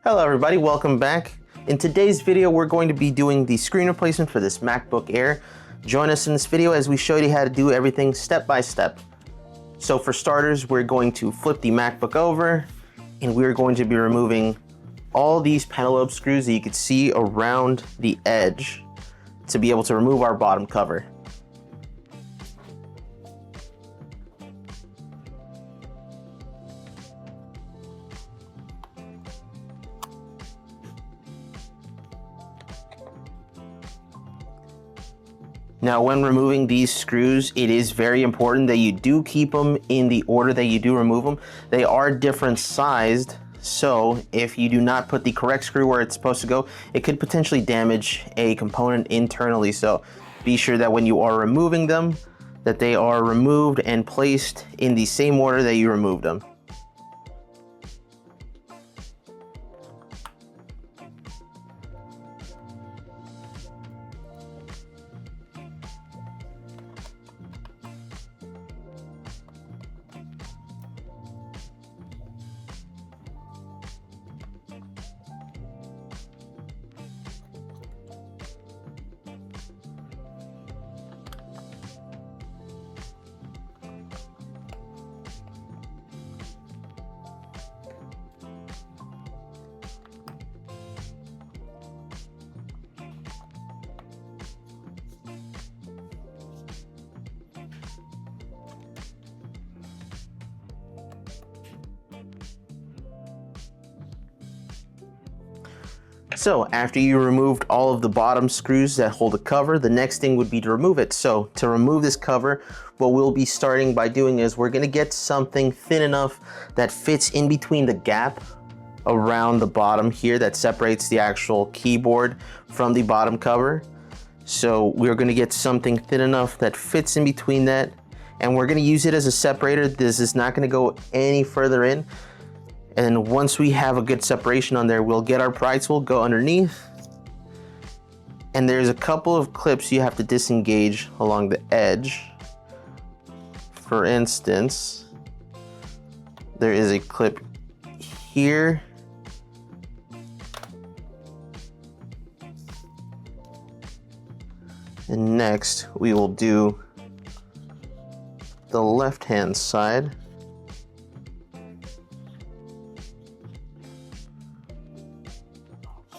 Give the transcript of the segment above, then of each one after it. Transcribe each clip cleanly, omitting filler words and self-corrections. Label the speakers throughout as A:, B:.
A: Hello everybody, welcome back. In today's video, we're going to be doing the screen replacement for this MacBook Air. Join us in this video as we show you how to do everything step by step. So for starters, we're going to flip the MacBook over and we're going to be removing all these pentalobe screws that you can see around the edge to be able to remove our bottom cover. Now, when removing these screws, it is very important that you do keep them in the order that you do remove them. They are different sized, so if you do not put the correct screw where it's supposed to go, it could potentially damage a component internally. So be sure that when you are removing them, that they are removed and placed in the same order that you removed them. So after you removed all of the bottom screws that hold the cover, the next thing would be to remove it. So to remove this cover, what we'll be starting by doing is we're gonna get something thin enough that fits in between the gap around the bottom here that separates the actual keyboard from the bottom cover. So we're gonna get something thin enough that fits in between that, and we're gonna use it as a separator. This is not gonna go any further in. And once we have a good separation on there, we'll get our pry tool, go underneath. And there's a couple of clips you have to disengage along the edge. For instance, there is a clip here. And next, we will do the left-hand side.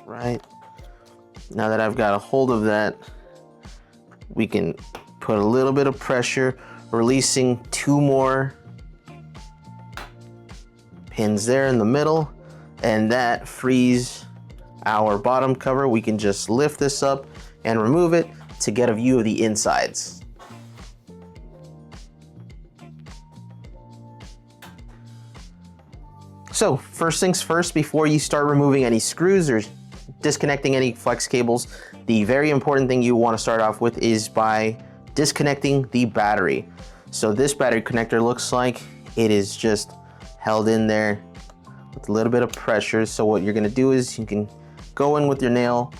A: Right, now that I've got a hold of that, we can put a little bit of pressure, releasing two more pins there in the middle, and that frees our bottom cover. We can just lift this up and remove it to get a view of the insides. So first things first, before you start removing any screws or disconnecting any flex cables, the very important thing you want to start off with is by disconnecting the battery. So this battery connector looks like it is just held in there with a little bit of pressure. So what you're going to do is you can go in with your nail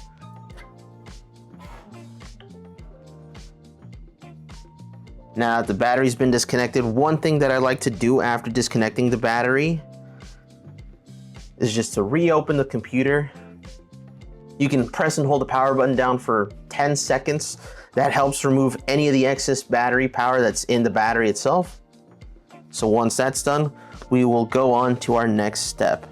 A: now that the battery's been disconnected. One thing that I like to do after disconnecting the battery is just to reopen the computer. You can press and hold the power button down for 10 seconds. That helps remove any of the excess battery power that's in the battery itself. So once that's done, we will go on to our next step.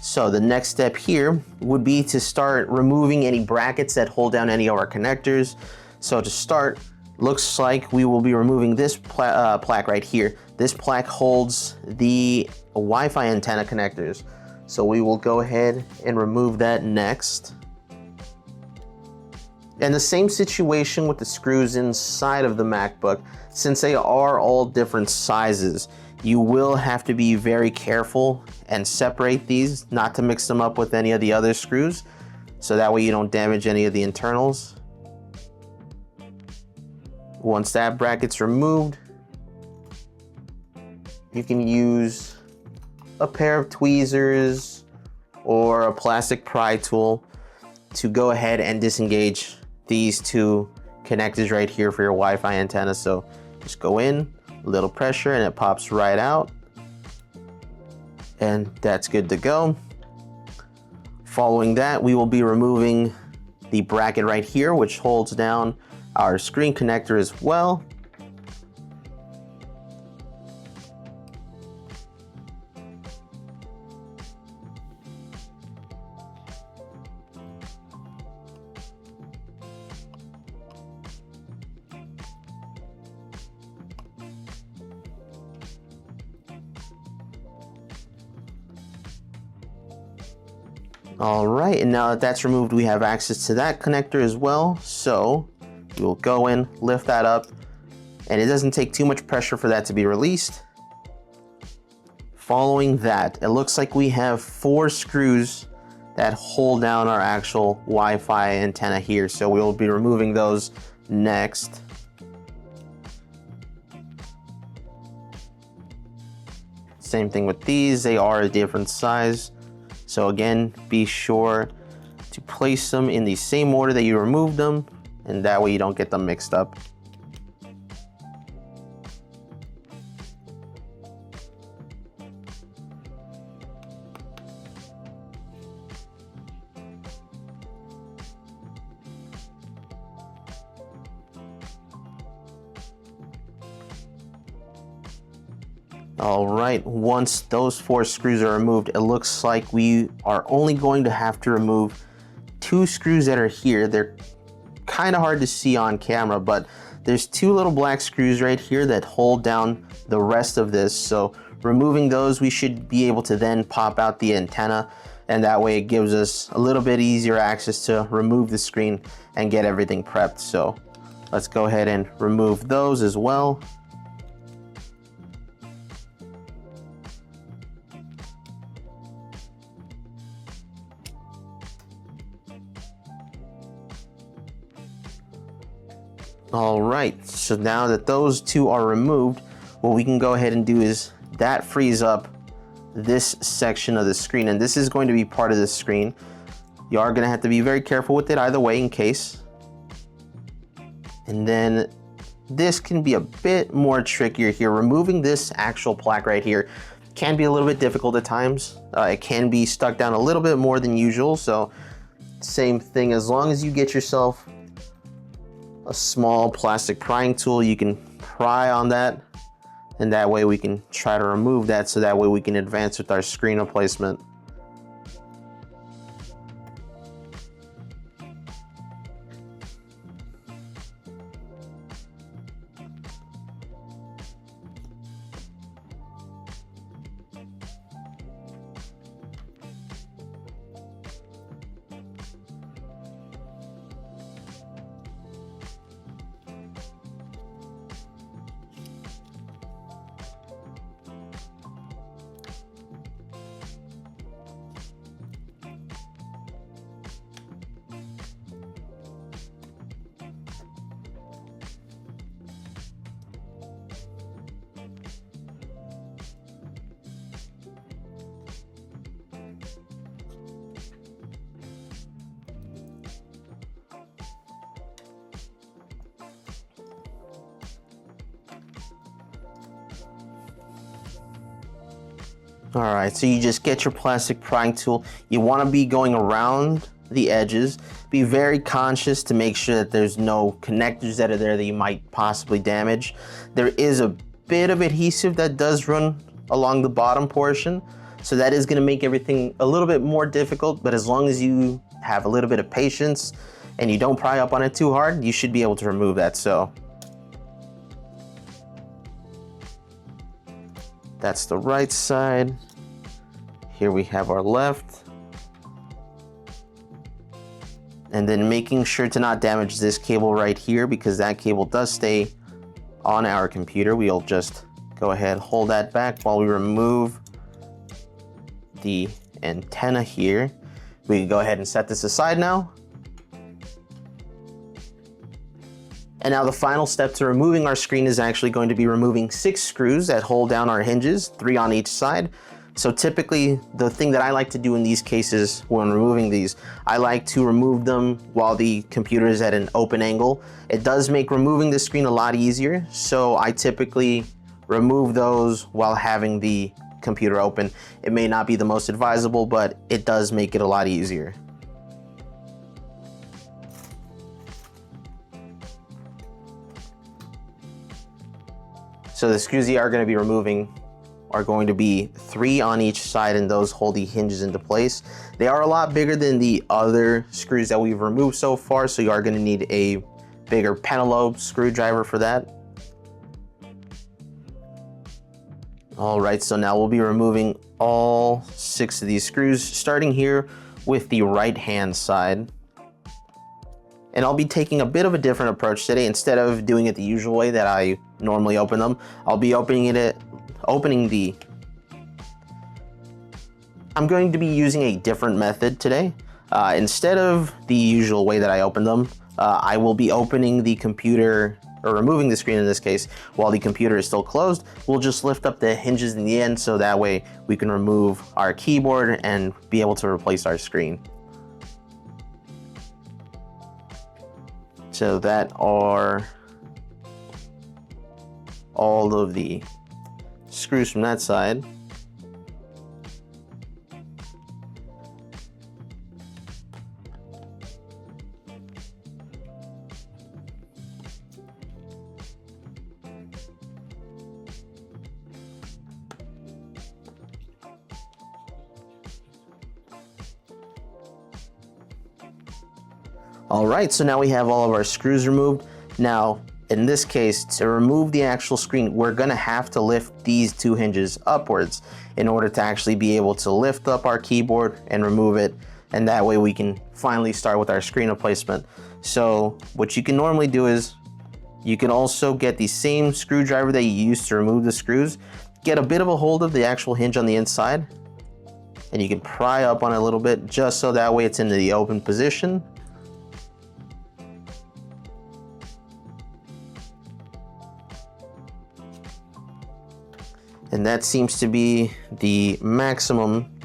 A: So the next step here would be to start removing any brackets that hold down any of our connectors. So to start, looks like we will be removing this plaque right here. This plaque holds the Wi-Fi antenna connectors. So we will go ahead and remove that next. And the same situation with the screws inside of the MacBook. Since they are all different sizes, you will have to be very careful and separate these, not to mix them up with any of the other screws, so that way you don't damage any of the internals. Once that bracket's removed, you can use a pair of tweezers or a plastic pry tool to go ahead and disengage these two connectors right here for your Wi-Fi antenna. So just go in, a little pressure, and it pops right out. And that's good to go. Following that, we will be removing the bracket right here, which holds down our screen connector as well. All right, and now that that's removed, we have access to that connector as well. So we'll go in, lift that up, and it doesn't take too much pressure for that to be released. Following that, it looks like we have 4 screws that hold down our actual Wi-Fi antenna here. So we'll be removing those next. Same thing with these, they are a different size. So again, be sure to place them in the same order that you removed them, and that way you don't get them mixed up. All right, once those 4 screws are removed, it looks like we are only going to have to remove 2 screws that are here. They're kind of hard to see on camera, but there's 2 little black screws right here that hold down the rest of this. So removing those, we should be able to then pop out the antenna, and that way it gives us a little bit easier access to remove the screen and get everything prepped. So let's go ahead and remove those as well. All right, so now that those 2 are removed, what we can go ahead and do is that frees up this section of the screen, and this is going to be part of the screen. You are going to have to be very careful with it either way in case. And then this can be a bit more trickier here. Removing this actual plaque right here can be a little bit difficult at times. It can be stuck down a little bit more than usual, so same thing, as long as you get yourself a small plastic prying tool, you can pry on that, and that way we can try to remove that, so that way we can advance with our screen replacement. All right, so you just get your plastic prying tool. You want to be going around the edges. Be very conscious to make sure that there's no connectors that are there that you might possibly damage. There is a bit of adhesive that does run along the bottom portion, so that is going to make everything a little bit more difficult, but as long as you have a little bit of patience and you don't pry up on it too hard, you should be able to remove that. So that's the right side. Here we have our left. And then making sure to not damage this cable right here, because that cable does stay on our computer. We'll just go ahead, hold that back while we remove the antenna here. We can go ahead and set this aside now. And now the final step to removing our screen is actually going to be removing 6 screws that hold down our hinges, 3 on each side. So typically the thing that I like to do in these cases when removing these, I like to remove them while the computer is at an open angle. It does make removing the screen a lot easier. So I typically remove those while having the computer open. It may not be the most advisable, but it does make it a lot easier. So the screws you are going to be removing are going to be 3 on each side, and those hold the hinges into place. They are a lot bigger than the other screws that we've removed so far, so you are going to need a bigger pentalobe screwdriver for that. All right, so now we'll be removing all 6 of these screws, starting here with the right hand side. And I'll be taking a bit of a different approach today. Instead of doing it the usual way that I normally open them, I'll be I'm going to be using a different method today. Instead of the usual way that I open them, I will be opening the computer, or removing the screen in this case, while the computer is still closed. We'll just lift up the hinges in the end, so that way we can remove our keyboard and be able to replace our screen. So that are all of the screws from that side. All right, so now we have all of our screws removed. Now, in this case, to remove the actual screen, we're gonna have to lift these 2 hinges upwards in order to actually be able to lift up our keyboard and remove it. And that way we can finally start with our screen replacement. So what you can normally do is, you can also get the same screwdriver that you used to remove the screws, get a bit of a hold of the actual hinge on the inside, and you can pry up on it a little bit, just so that way it's in the open position. And that seems to be the maximum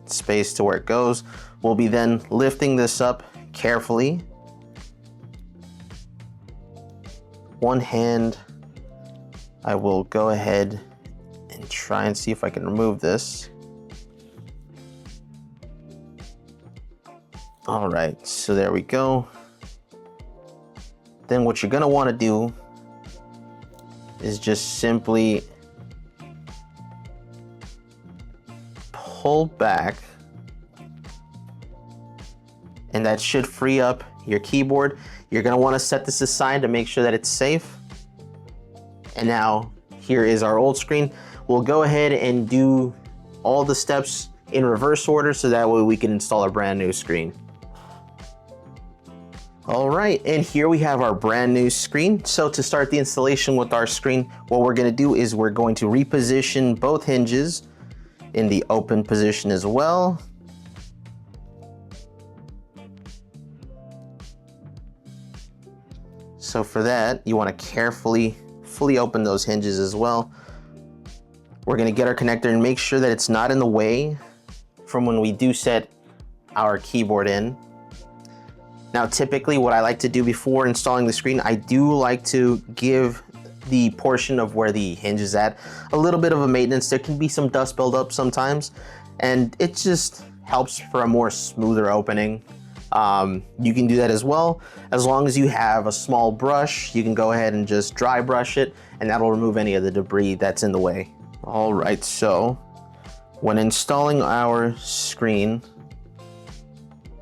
A: space to where it goes. We'll be then lifting this up carefully. One hand, I will go ahead and try and see if I can remove this. All right, so there we go. Then what you're gonna wanna do is just simply pull back, and that should free up your keyboard. You're gonna wanna set this aside to make sure that it's safe. And now here is our old screen. We'll go ahead and do all the steps in reverse order, so that way we can install a brand new screen. All right, and here we have our brand new screen. So to start the installation with our screen, what we're gonna do is we're going to reposition both hinges in the open position as well. So for that, you want to carefully, fully open those hinges as well. We're going to get our connector and make sure that it's not in the way from when we do set our keyboard in. Now, typically what I like to do before installing the screen, I do like to give the portion of where the hinge is at a little bit of a maintenance. There can be some dust buildup sometimes, and it just helps for a more smoother opening. You can do that as well. As long as you have a small brush, you can go ahead and just dry brush it, and that'll remove any of the debris that's in the way. All right, so when installing our screen,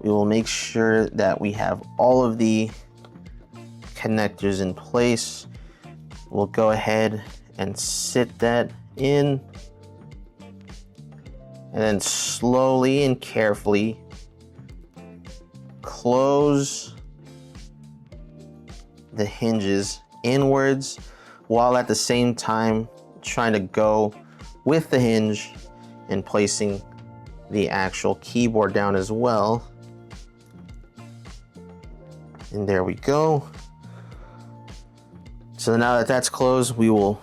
A: we will make sure that we have all of the connectors in place. We'll go ahead and sit that in, and then slowly and carefully close the hinges inwards, while at the same time trying to go with the hinge and placing the actual keyboard down as well. And there we go. So now that that's closed, we will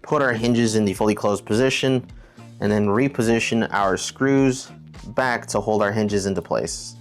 A: put our hinges in the fully closed position and then reposition our screws back to hold our hinges into place.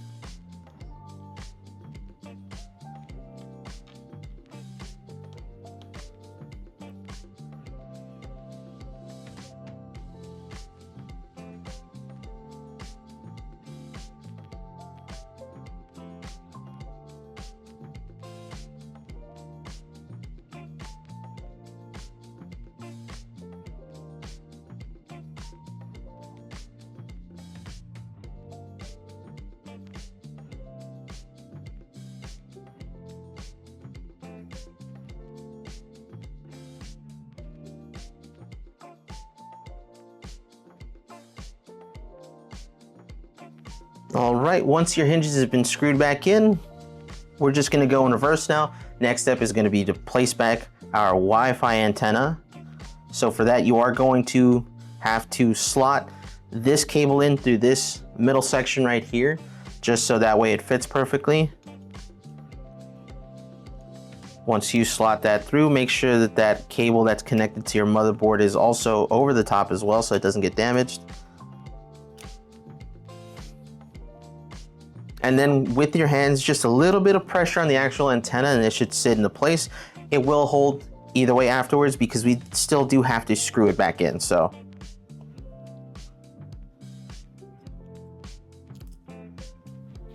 A: All right, once your hinges have been screwed back in, we're just gonna go in reverse now. Next step is gonna be to place back our Wi-Fi antenna. So for that, you are going to have to slot this cable in through this middle section right here, just so that way it fits perfectly. Once you slot that through, make sure that that cable that's connected to your motherboard is also over the top as well so it doesn't get damaged. And then with your hands, just a little bit of pressure on the actual antenna and it should sit into place. It will hold either way afterwards because we still do have to screw it back in. So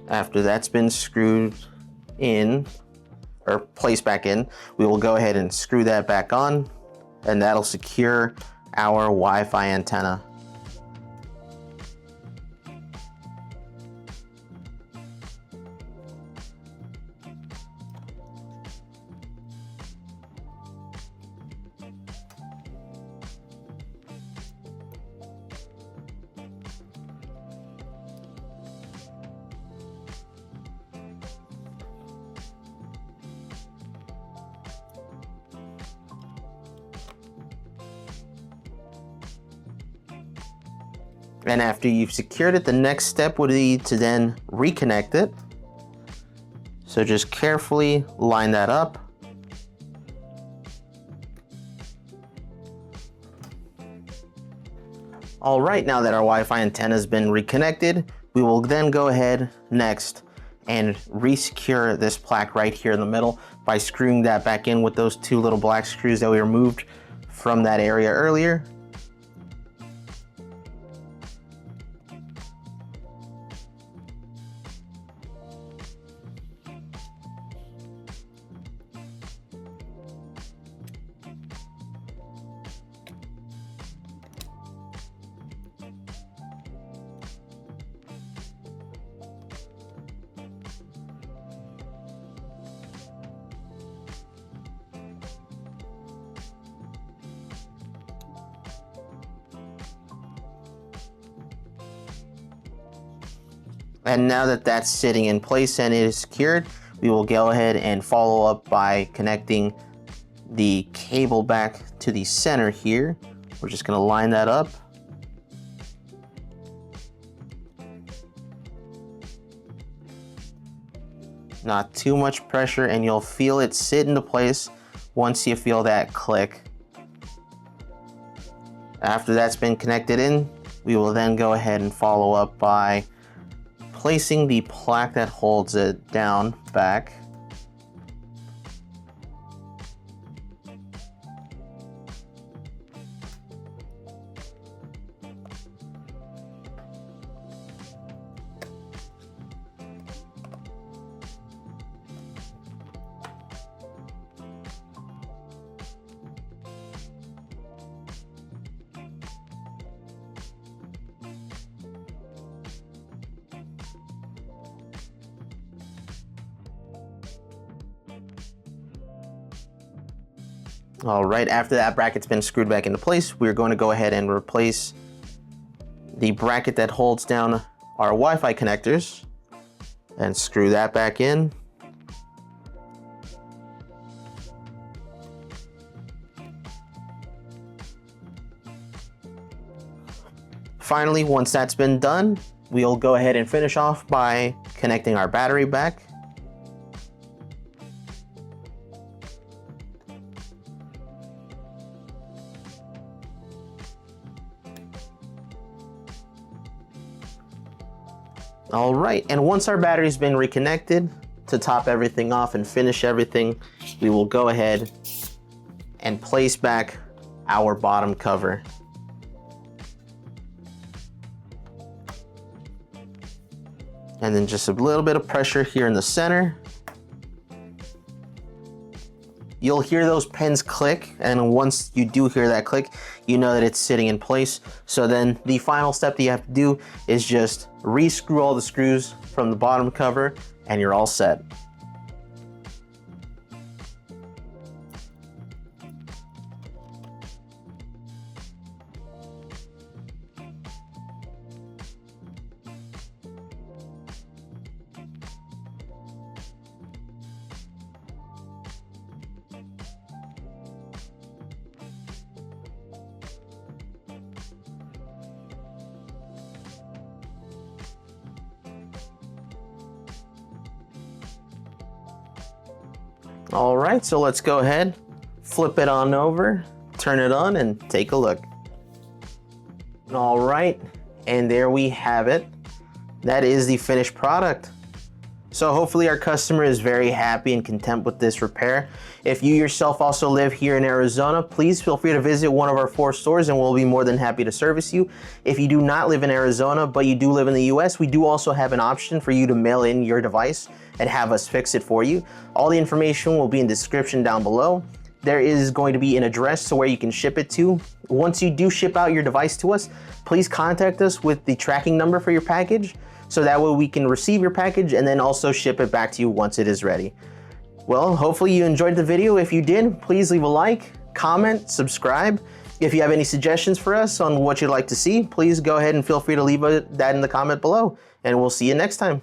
A: after that's been screwed in or placed back in, we will go ahead and screw that back on and that'll secure our Wi-Fi antenna. And after you've secured it, the next step would be to then reconnect it. So just carefully line that up. All right, now that our Wi-Fi antenna has been reconnected, we will then go ahead next and re-secure this plaque right here in the middle by screwing that back in with those two little black screws that we removed from that area earlier. And now that that's sitting in place and it is secured, we will go ahead and follow up by connecting the cable back to the center here. We're just going to line that up. Not too much pressure and you'll feel it sit into place once you feel that click. After that's been connected in, we will then go ahead and follow up by placing the plaque that holds it down back. All right, after that bracket's been screwed back into place, we're going to go ahead and replace the bracket that holds down our Wi-Fi connectors and screw that back in. Finally, once that's been done, we'll go ahead and finish off by connecting our battery back. All right, and once our battery's been reconnected, to top everything off and finish everything, we will go ahead and place back our bottom cover. And then just a little bit of pressure here in the center. You'll hear those pins click, and once you do hear that click, you know that it's sitting in place. So then the final step that you have to do is just re-screw all the screws from the bottom cover and you're all set. All right, so let's go ahead, flip it on over, turn it on, and take a look. All right, and there we have it. That is the finished product. So hopefully our customer is very happy and content with this repair. If you yourself also live here in Arizona, please feel free to visit one of our 4 stores and we'll be more than happy to service you. If you do not live in Arizona, but you do live in the US, we do also have an option for you to mail in your device and have us fix it for you. All the information will be in the description down below. There is going to be an address to where you can ship it to. Once you do ship out your device to us, please contact us with the tracking number for your package, so that way we can receive your package and then also ship it back to you once it is ready. Well, hopefully you enjoyed the video. If you did, please leave a like, comment, subscribe. If you have any suggestions for us on what you'd like to see, please go ahead and feel free to leave that in the comment below, and we'll see you next time.